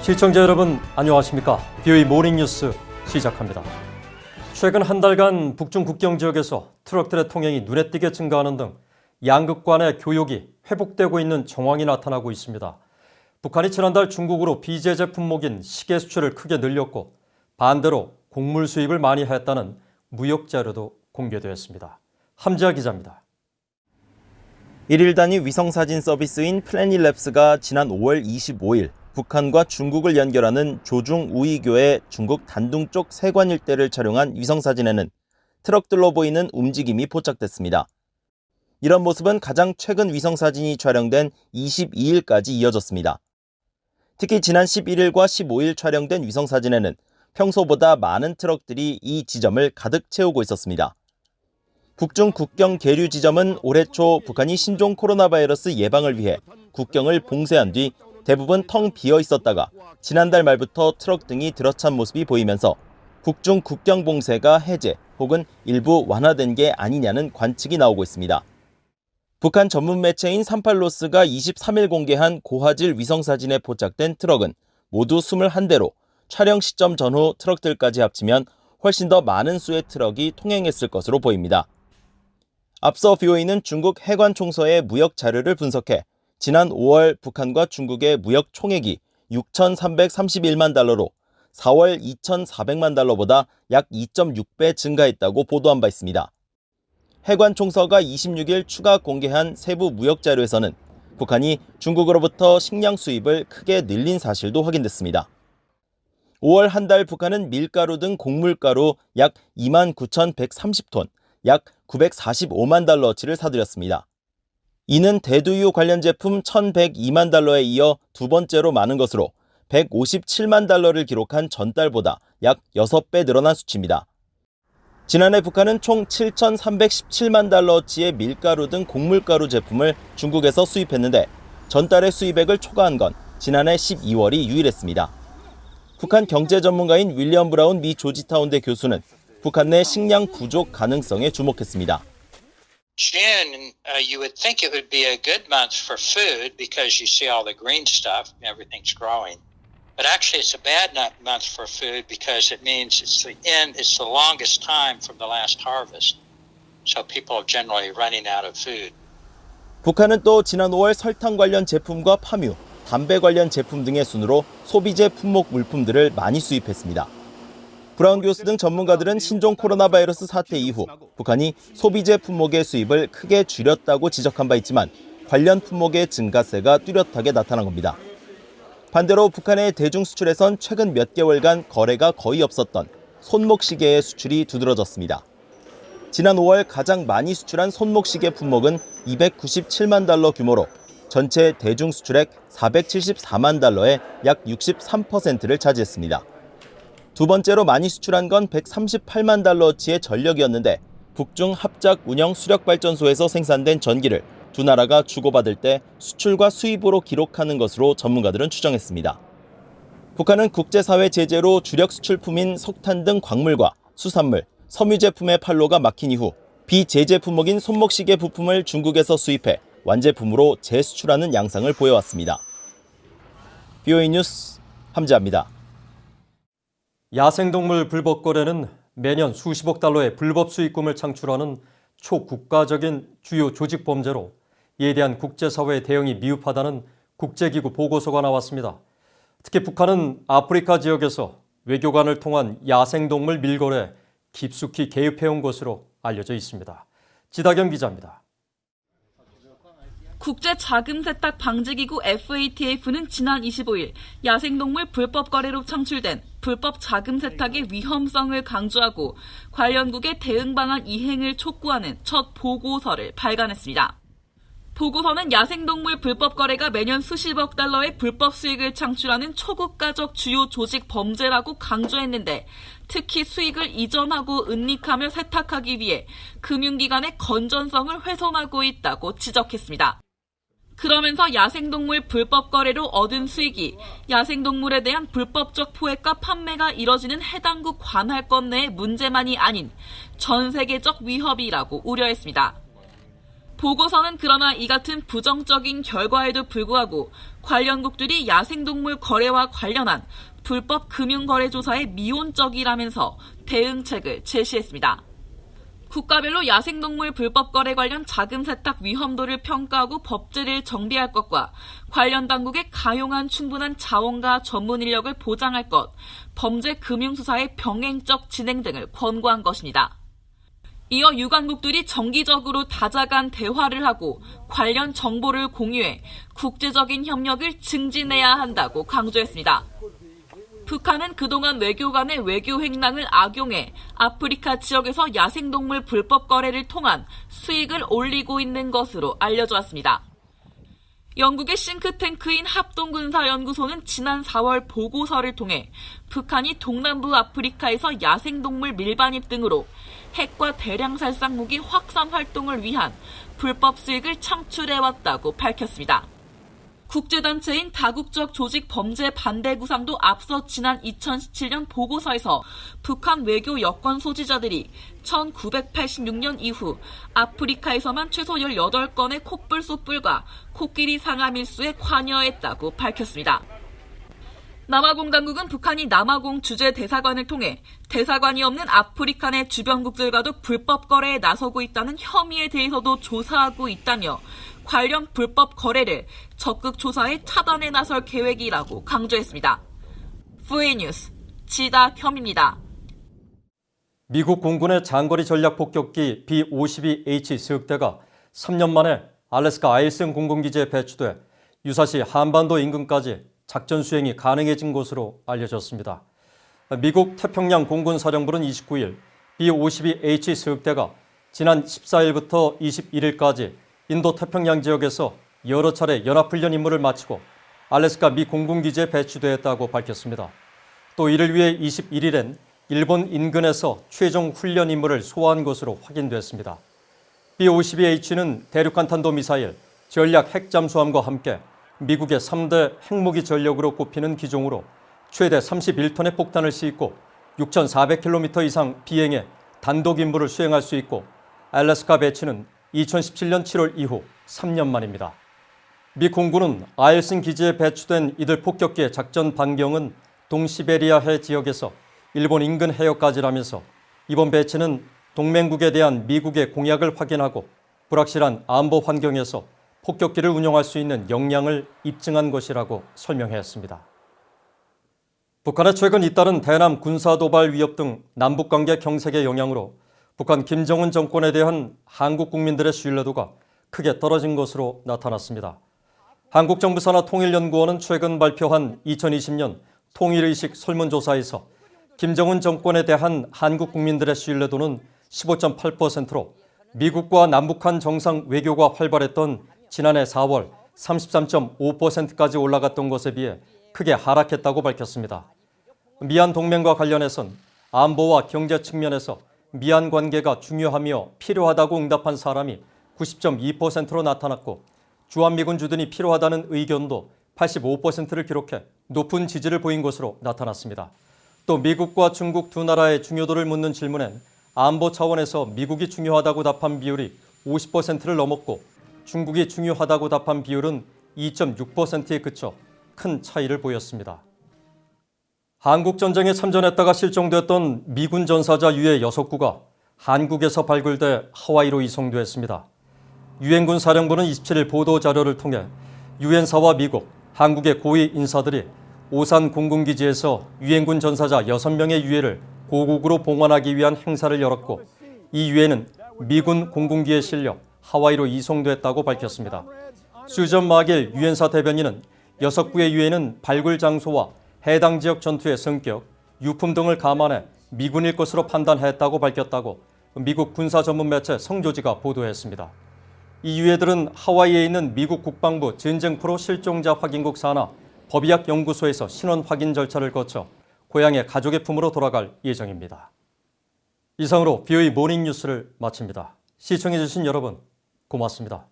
시청자 여러분 안녕하십니까? BOE 모닝뉴스 시작합니다. 최근 한 달간 북중 국경 지역에서 트럭들의 통행이 눈에 띄게 증가하는 등 양극 간의 교역이 회복되고 있는 정황이 나타나고 있습니다. 북한이 지난달 중국으로 비제재 품목인 시계 수출을 크게 늘렸고 반대로 곡물 수입을 많이 했다는 무역 자료도 공개되었습니다. 함지아 기자입니다. 1일 단위 위성사진 서비스인 플래닛랩스가 지난 5월 25일 북한과 중국을 연결하는 조중 우이교의 중국 단둥 쪽 세관 일대를 촬영한 위성사진에는 트럭들로 보이는 움직임이 포착됐습니다. 이런 모습은 가장 최근 위성사진이 촬영된 22일까지 이어졌습니다. 특히 지난 11일과 15일 촬영된 위성사진에는 평소보다 많은 트럭들이 이 지점을 가득 채우고 있었습니다. 북중 국경 계류 지점은 올해 초 북한이 신종 코로나 바이러스 예방을 위해 국경을 봉쇄한 뒤 대부분 텅 비어 있었다가 지난달 말부터 트럭 등이 들어찬 모습이 보이면서 북중 국경 봉쇄가 해제 혹은 일부 완화된 게 아니냐는 관측이 나오고 있습니다. 북한 전문 매체인 38로스가 23일 공개한 고화질 위성사진에 포착된 트럭은 모두 21대로 촬영 시점 전후 트럭들까지 합치면 훨씬 더 많은 수의 트럭이 통행했을 것으로 보입니다. 앞서 BOE는 중국 해관총서의 무역 자료를 분석해 지난 5월 북한과 중국의 무역 총액이 6,331만 달러로 4월 2,400만 달러보다 약 2.6배 증가했다고 보도한 바 있습니다. 해관총서가 26일 추가 공개한 세부 무역 자료에서는 북한이 중국으로부터 식량 수입을 크게 늘린 사실도 확인됐습니다. 5월 한 달 북한은 밀가루 등 곡물가루 약 29,130톤, 약 945만 달러어치를 사들였습니다. 이는 대두유 관련 제품 1,102만 달러에 이어 두 번째로 많은 것으로 157만 달러를 기록한 전달보다 약 6배 늘어난 수치입니다. 지난해 북한은 총 7,317만 달러어치의 밀가루 등 곡물가루 제품을 중국에서 수입했는데 전달의 수입액을 초과한 건 지난해 12월이 유일했습니다. 북한 경제 전문가인 윌리엄 브라운 미 조지타운대 교수는 북한 내 식량 부족 가능성에 주목했습니다. June, you would think it would be a good month for food because you see all the green stuff, everything's growing. But actually it's a bad month for food because it means it's the longest time from the last harvest. So people are generally running out of food. 북한은 또 지난 5월 설탕 관련 제품과 파뮤, 담배 관련 제품 등의 순으로 소비재 품목 물품들을 많이 수입했습니다. 브라운 교수 등 전문가들은 신종 코로나 바이러스 사태 이후 북한이 소비재 품목의 수입을 크게 줄였다고 지적한 바 있지만 관련 품목의 증가세가 뚜렷하게 나타난 겁니다. 반대로 북한의 대중 수출에선 최근 몇 개월간 거래가 거의 없었던 손목시계의 수출이 두드러졌습니다. 지난 5월 가장 많이 수출한 손목시계 품목은 297만 달러 규모로 전체 대중 수출액 474만 달러의 약 63%를 차지했습니다. 두 번째로 많이 수출한 건 138만 달러어치의 전력이었는데 북중 합작 운영 수력발전소에서 생산된 전기를 두 나라가 주고받을 때 수출과 수입으로 기록하는 것으로 전문가들은 추정했습니다. 북한은 국제사회 제재로 주력 수출품인 석탄 등 광물과 수산물, 섬유 제품의 판로가 막힌 이후 비제재 품목인 손목시계 부품을 중국에서 수입해 완제품으로 재수출하는 양상을 보여왔습니다. BOE 뉴스 함지아입니다. 야생동물 불법 거래는 매년 수십억 달러의 불법 수익금을 창출하는 초국가적인 주요 조직 범죄로 이에 대한 국제사회의 대응이 미흡하다는 국제기구 보고서가 나왔습니다. 특히 북한은 아프리카 지역에서 외교관을 통한 야생동물 밀거래에 깊숙이 개입해온 것으로 알려져 있습니다. 지다경 기자입니다. 국제자금세탁방지기구 FATF는 지난 25일 야생동물 불법 거래로 창출된 불법 자금세탁의 위험성을 강조하고 관련국의 대응 방안 이행을 촉구하는 첫 보고서를 발간했습니다. 보고서는 야생동물 불법 거래가 매년 수십억 달러의 불법 수익을 창출하는 초국가적 주요 조직 범죄라고 강조했는데 특히 수익을 이전하고 은닉하며 세탁하기 위해 금융기관의 건전성을 훼손하고 있다고 지적했습니다. 그러면서 야생동물 불법 거래로 얻은 수익이 야생동물에 대한 불법적 포획과 판매가 이뤄지는 해당국 관할권 내의 문제만이 아닌 전 세계적 위협이라고 우려했습니다. 보고서는 그러나 이 같은 부정적인 결과에도 불구하고 관련국들이 야생동물 거래와 관련한 불법 금융거래 조사에 미온적이라면서 대응책을 제시했습니다. 국가별로 야생동물 불법 거래 관련 자금 세탁 위험도를 평가하고 법제를 정비할 것과 관련 당국의 가용한 충분한 자원과 전문 인력을 보장할 것, 범죄 금융 수사의 병행적 진행 등을 권고한 것입니다. 이어 유관국들이 정기적으로 다자간 대화를 하고 관련 정보를 공유해 국제적인 협력을 증진해야 한다고 강조했습니다. 북한은 그동안 외교 간의 외교 행랑을 악용해 아프리카 지역에서 야생동물 불법 거래를 통한 수익을 올리고 있는 것으로 알려져 왔습니다. 영국의 싱크탱크인 합동군사연구소는 지난 4월 보고서를 통해 북한이 동남부 아프리카에서 야생동물 밀반입 등으로 핵과 대량 살상 무기 확산 활동을 위한 불법 수익을 창출해왔다고 밝혔습니다. 국제단체인 다국적 조직 범죄 반대 구상도 앞서 지난 2017년 보고서에서 북한 외교 여권 소지자들이 1986년 이후 아프리카에서만 최소 18건의 콧불 쏘불과 코끼리 상암 일수에 관여했다고 밝혔습니다. 남아공 당국은 북한이 남아공 주재 대사관을 통해 대사관이 없는 아프리카 내 주변국들과도 불법 거래에 나서고 있다는 혐의에 대해서도 조사하고 있다며 관련 불법 거래를 적극 조사해 차단에 나설 계획이라고 강조했습니다. VN뉴스 지다겸입니다. 미국 공군의 장거리 전략 폭격기 B-52H 스역대가 3년 만에 알래스카 아일슨 공군기지에 배치돼 유사시 한반도 인근까지 작전 수행이 가능해진 것으로 알려졌습니다. 미국 태평양 공군사령부는 29일 B-52H 스역대가 지난 14일부터 21일까지 인도 태평양 지역에서 여러 차례 연합훈련 임무를 마치고 알래스카 미 공군기지에 배치되었다고 밝혔습니다. 또 이를 위해 21일엔 일본 인근에서 최종 훈련 임무를 소화한 것으로 확인됐습니다. B-52H는 대륙간 탄도미사일, 전략 핵잠수함과 함께 미국의 3대 핵무기 전력으로 꼽히는 기종으로 최대 31톤의 폭탄을 싣고 6,400km 이상 비행해 단독 임무를 수행할 수 있고 알래스카 배치는 2017년 7월 이후 3년 만입니다. 미 공군은 아일슨 기지에 배치된 이들 폭격기의 작전 반경은 동시베리아해 지역에서 일본 인근 해역까지라면서 이번 배치는 동맹국에 대한 미국의 공약을 확인하고 불확실한 안보 환경에서 폭격기를 운용할 수 있는 역량을 입증한 것이라고 설명했습니다. 북한의 최근 잇따른 대남 군사도발 위협 등 남북관계 경색의 영향으로 북한 김정은 정권에 대한 한국 국민들의 신뢰도가 크게 떨어진 것으로 나타났습니다. 한국정부산하통일연구원은 최근 발표한 2020년 통일의식 설문조사에서 김정은 정권에 대한 한국 국민들의 신뢰도는 15.8%로 미국과 남북한 정상 외교가 활발했던 지난해 4월 33.5%까지 올라갔던 것에 비해 크게 하락했다고 밝혔습니다. 미한 동맹과 관련해선 안보와 경제 측면에서 미한 관계가 중요하며 필요하다고 응답한 사람이 90.2%로 나타났고 주한미군주둔이 필요하다는 의견도 85%를 기록해 높은 지지를 보인 것으로 나타났습니다. 또 미국과 중국 두 나라의 중요도를 묻는 질문엔 안보 차원에서 미국이 중요하다고 답한 비율이 50%를 넘었고 중국이 중요하다고 답한 비율은 2.6%에 그쳐 큰 차이를 보였습니다. 한국전쟁에 참전했다가 실종됐던 미군 전사자 유해 6구가 한국에서 발굴돼 하와이로 이송됐습니다. 유엔군 사령부는 27일 보도자료를 통해 유엔사와 미국, 한국의 고위 인사들이 오산 공군기지에서 유엔군 전사자 6명의 유해를 고국으로 봉환하기 위한 행사를 열었고 이 유해는 미군 공군기에 실려 하와이로 이송됐다고 밝혔습니다. 수전 마길 유엔사 대변인은 6구의 유해는 발굴 장소와 해당 지역 전투의 성격, 유품 등을 감안해 미군일 것으로 판단했다고 밝혔다고 미국 군사 전문 매체 성조지가 보도했습니다. 이 유해들은 하와이에 있는 미국 국방부 전쟁프로 실종자 확인국 산하 법의학 연구소에서 신원 확인 절차를 거쳐 고향의 가족의 품으로 돌아갈 예정입니다. 이상으로 BOE 모닝뉴스를 마칩니다. 시청해주신 여러분 고맙습니다.